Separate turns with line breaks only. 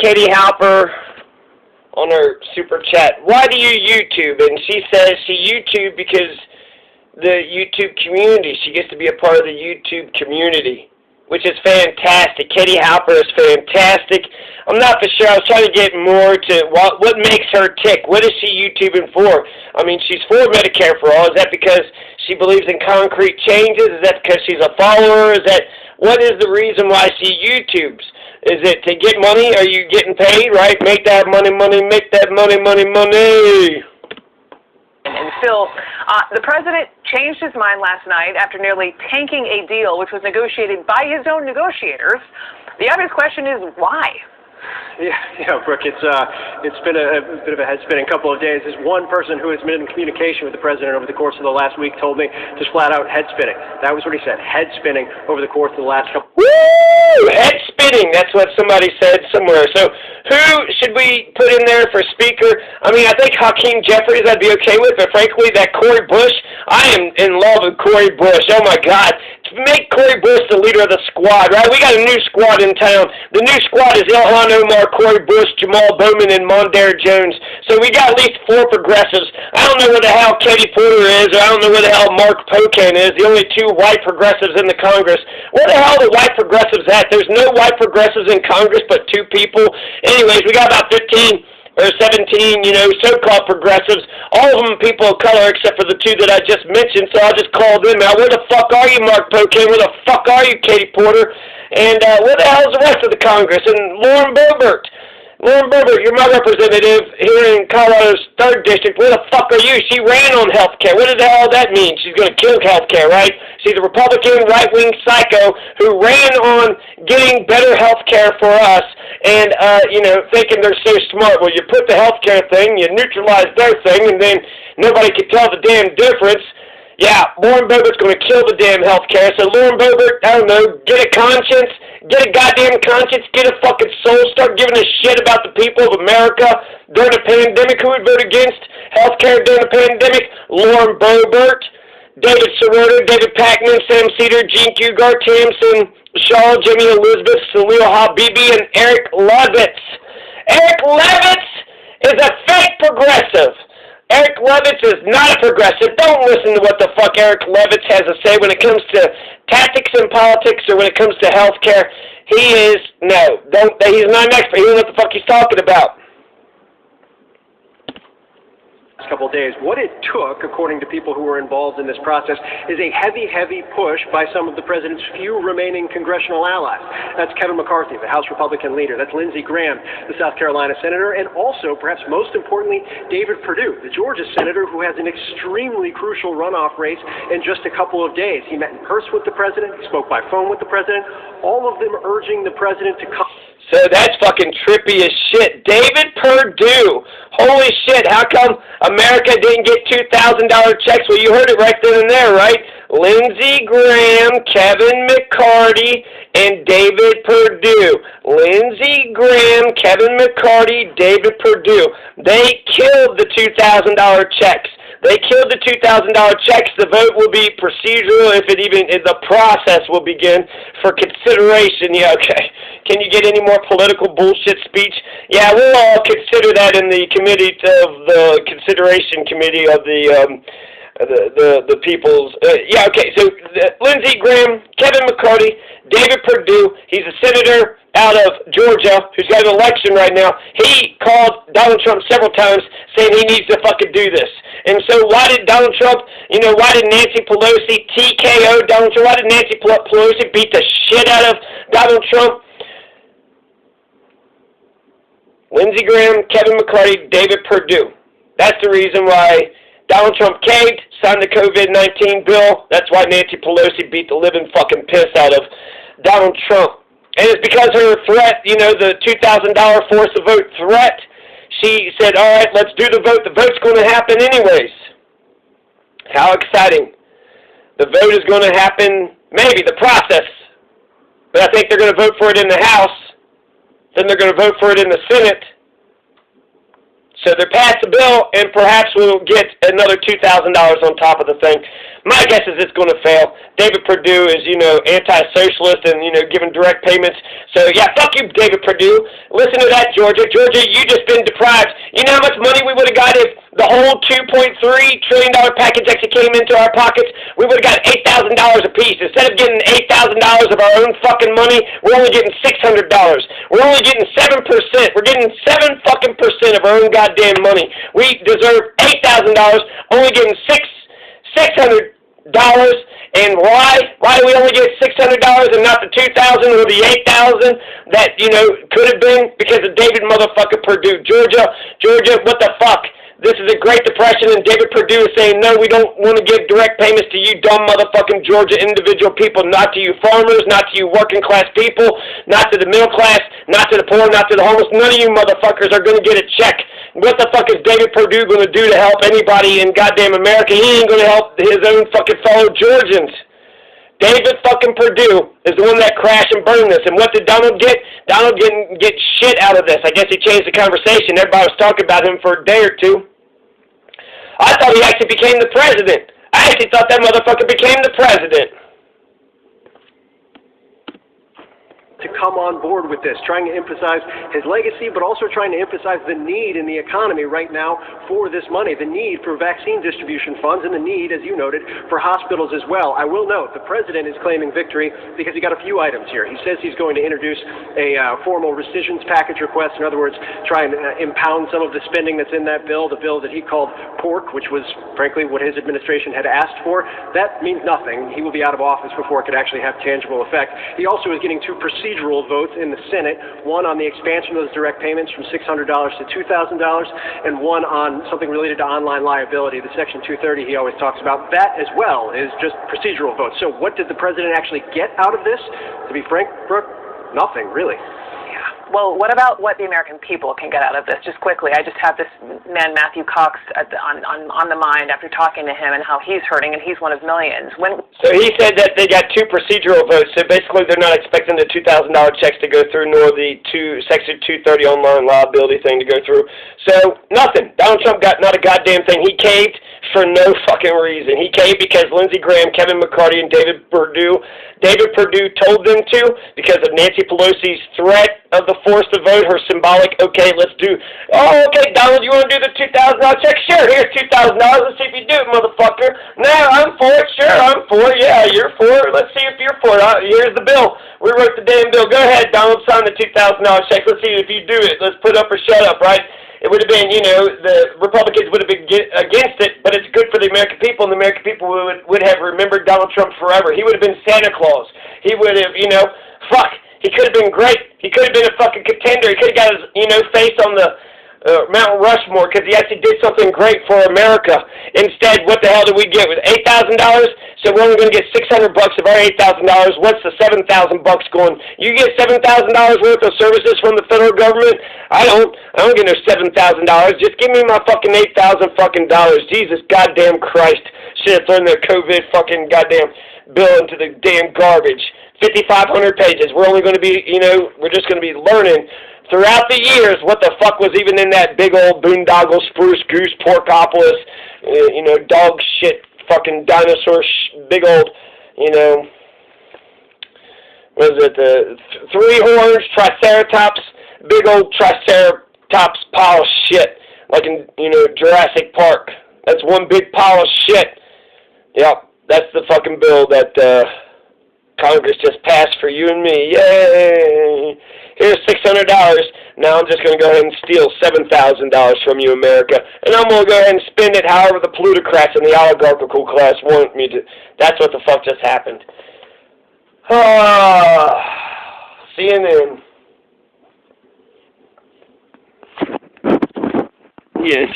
Katie Halper on her super chat, why do you YouTube? And she says she YouTube because the YouTube community. She gets to be a part of the YouTube community, which is fantastic. Katie Halper is fantastic. I'm not for sure. I was trying to get more to what makes her tick. What is she YouTubing for? I mean, she's for Medicare for all. Is that because she believes in concrete changes? Is that because she's a follower? What is the reason why she YouTubes? Is it to get money? Are you getting paid, right? Make that money, make that money.
And Phil, the president changed his mind last night after nearly tanking a deal which was negotiated by his own negotiators. The obvious question is why?
Yeah, Brooke, it's been a bit of a head-spinning couple of days. There's one person who has been in communication with the president over the course of the last week told me just flat out head-spinning. That was what he said, head-spinning over the course of the last couple.
Woo! Head-spinning, that's what somebody said somewhere. So who should we put in there for speaker? I mean, I think Hakeem Jeffries I'd be okay with, but frankly, that Cori Bush, I am in love with Cori Bush. Oh, my God. Make Cori Bush the leader of the squad, right? We got a new squad in town. The new squad is Ilhan Omar, Cori Bush, Jamal Bowman, and Mondaire Jones. So we got at least 4 progressives. I don't know where the hell Katie Porter is, or I don't know where the hell Mark Pocan is, the only 2 white progressives in the Congress. Where the hell are the white progressives at? There's no white progressives in Congress but 2 people. Anyways, we got about 15 or 17, so-called progressives, all of them people of color except for the 2 that I just mentioned, so I'll just call them out. Where the fuck are you, Mark Pocan? Where the fuck are you, Katie Porter? And where the hell's the rest of the Congress? And Lauren Boebert, you're my representative here in Colorado's 3rd District. Where the fuck are you? She ran on health care. What the hell that mean? She's going to kill health care, right? She's a Republican right-wing psycho who ran on getting better health care for us and, thinking they're so smart. Well, you put the health care thing, you neutralize their thing, and then nobody can tell the damn difference. Yeah, Lauren Boebert's going to kill the damn health care. So Lauren Boebert, I don't know, get a conscience, get a goddamn conscience, get a fucking soul, start giving a shit about the people of America during a pandemic. Who would vote against health care during a pandemic? Lauren Boebert, David Sirota, David Packman, Sam Cedar, Gene Kugart, Tamsin, Shaw, Jimmy Elizabeth, Salil Habibi, and Eric Levitz. Eric Levitz is a fake progressive. Eric Levitz is not a progressive. Don't listen to what the fuck Eric Levitz has to say when it comes to tactics in politics or when it comes to health care. He's not an expert. He doesn't know what the fuck he's talking about.
Couple of days. What it took, according to people who were involved in this process, is a heavy push by some of the president's few remaining congressional allies. That's Kevin McCarthy, the House Republican leader. That's Lindsey Graham, the South Carolina senator, and also, perhaps most importantly, David Perdue, the Georgia senator who has an extremely crucial runoff race in just a couple of days. He met in person with the president, he spoke by phone with the president, all of them urging the president to come.
So that's fucking trippy as shit. David Perdue. Holy shit, how come America didn't get $2,000 checks? Well, you heard it right then and there, right? Lindsey Graham, Kevin McCarthy, and David Perdue. Lindsey Graham, Kevin McCarthy, David Perdue. They killed the $2,000 checks. They killed the $2,000 checks. The vote will be procedural if the process will begin for consideration. Yeah, okay. Can you get any more political bullshit speech? Yeah, we'll all consider that in the committee of the consideration committee of the people's. Yeah, okay. So Lindsey Graham, Kevin McCarthy, David Perdue. He's a senator out of Georgia who's got an election right now. He called Donald Trump several times saying he needs to fucking do this. And so why did Donald Trump, why did Nancy Pelosi TKO Donald Trump? Why did Nancy Pelosi beat the shit out of Donald Trump? Lindsey Graham, Kevin McCarthy, David Perdue. That's the reason why Donald Trump caved, signed the COVID-19 bill. That's why Nancy Pelosi beat the living fucking piss out of Donald Trump. And it's because her threat, the $2,000 force the vote threat, she said, all right, let's do the vote. The vote's going to happen anyways. How exciting. The vote is going to happen, maybe, the process. But I think they're going to vote for it in the House. Then they're going to vote for it in the Senate. So they're passed the bill, and perhaps we'll get another $2,000 on top of the thing. My guess is it's going to fail. David Perdue is, anti-socialist and, giving direct payments. So, yeah, fuck you, David Perdue. Listen to that, Georgia. Georgia, you just been deprived. You know how much money we would have got if the whole $2.3 trillion package actually came into our pockets? We would have got $8,000 apiece. Instead of getting $8,000 of our own fucking money, we're only getting $600. We're only getting 7%. We're getting 7 fucking percent of our own goddamn money. We deserve $8,000, only getting $600. And why? Why do we only get $600 and not the $2,000 or the $8,000 that could have been? Because of David motherfucker Perdue. Georgia, what the fuck? This is a Great Depression, and David Perdue is saying, no, we don't want to give direct payments to you dumb motherfucking Georgia individual people, not to you farmers, not to you working class people, not to the middle class, not to the poor, not to the homeless. None of you motherfuckers are going to get a check. What the fuck is David Perdue going to do to help anybody in goddamn America? He ain't going to help his own fucking fellow Georgians. David fucking Perdue is the one that crashed and burned this. And what did Donald get? Donald didn't get shit out of this. I guess he changed the conversation. Everybody was talking about him for a day or two. I thought he actually became the president. I actually thought that motherfucker became the president.
To come on board with this, trying to emphasize his legacy, but also trying to emphasize the need in the economy right now for this money, the need for vaccine distribution funds, and the need, as you noted, for hospitals as well. I will note, the president is claiming victory because he got a few items here. He says he's going to introduce a formal rescissions package request, in other words, try and impound some of the spending that's in that bill, the bill that he called pork, which was, frankly, what his administration had asked for. That means nothing. He will be out of office before it could actually have tangible effect. He also is getting 2 procedural votes in the Senate, one on the expansion of those direct payments from $600 to $2,000, and one on something related to online liability, the Section 230 he always talks about. That as well is just procedural votes. So what did the president actually get out of this? To be frank, Brooke, nothing, really.
Well, what about what the American people can get out of this? Just quickly, I just have this man, Matthew Cox, on the mind after talking to him and how he's hurting, and he's one of millions.
So he said that they got 2 procedural votes, so basically they're not expecting the $2,000 checks to go through, nor the Section 230 online liability thing to go through. So, nothing. Donald Trump got not a goddamn thing. He caved for no fucking reason. He caved because Lindsey Graham, Kevin McCarthy, and David Perdue told them to, because of Nancy Pelosi's threat of the force to vote, her symbolic, okay, okay, Donald, you want to do the $2,000 check? Sure, here's $2,000. Let's see if you do it, motherfucker. No, I'm for it. Sure, I'm for it. Yeah, you're for it. Let's see if you're for it. Here's the bill. We wrote the damn bill. Go ahead, Donald, sign the $2,000 check. Let's see if you do it. Let's put up or shut up, right? It would have been, the Republicans would have been against it, but it's good for the American people, and the American people would have remembered Donald Trump forever. He would have been Santa Claus. He would have, he could have been great. He could have been a fucking contender. He could have got his, face on the Mount Rushmore because he actually did something great for America. Instead, what the hell did we get? With $8,000? So we're only going to get $600 of our $8,000. What's the $7,000 going? You get $7,000 worth of services from the federal government? I don't get no $7,000. Just give me my fucking $8,000 fucking dollars. Jesus goddamn Christ. Should have thrown the COVID fucking goddamn bill into the damn garbage. 5,500 pages. We're only going to be, we're just going to be learning throughout the years what the fuck was even in that big old boondoggle, spruce, goose, porkopolis, dog shit, fucking dinosaur, big old, what is it, the 3 horns, triceratops, big old triceratops pile of shit, like in, Jurassic Park. That's one big pile of shit. Yep, that's the fucking bill that, Congress just passed for you and me. Yay! Here's $600. Now I'm just going to go ahead and steal $7,000 from you, America. And I'm going to go ahead and spend it however the plutocrats and the oligarchical class want me to. That's what the fuck just happened. See you then. Yes.